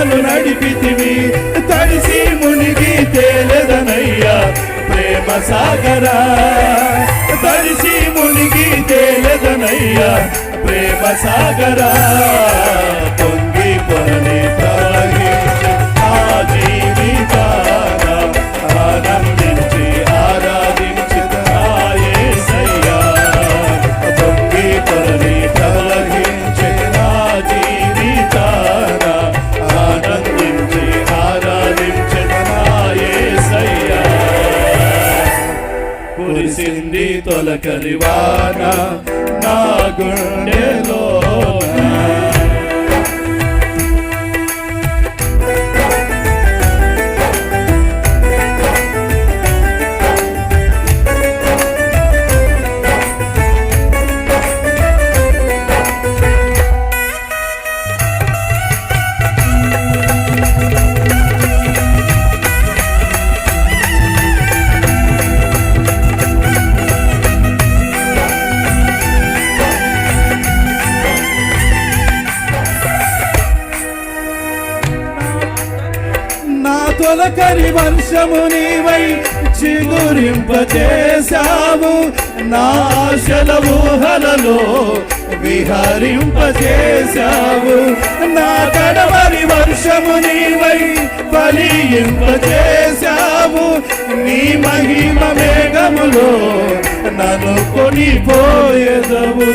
నడిపితివి తడిసి మునిగి తేలెదనయ్యా ప్రేమ సాగరా తడిసి మునిగి తేలెదనయ్యా ప్రేమ సాగరా పొంగి పొరని ప్రవహించి ఆ జీవితాన ఆనందించి ఆరాధించెదనా యేసయ్యా పొంగి పొరని ప్రవహించి నా జీవితాన ఆనందించి ఆరాధించెదనా యేసయ్యా కురిసింది తొలకరి వాన నా గుండెలోన తొలకరి వర్షము నీవై చిగురింపచేశావు నా ఆశల ఊహలలో విహరింపచేశావు నా కడవరి వర్షము నీవై ఫలింపచేశావు నీ మహిమ మేఘములో నన్ను కొనిపోయేదవు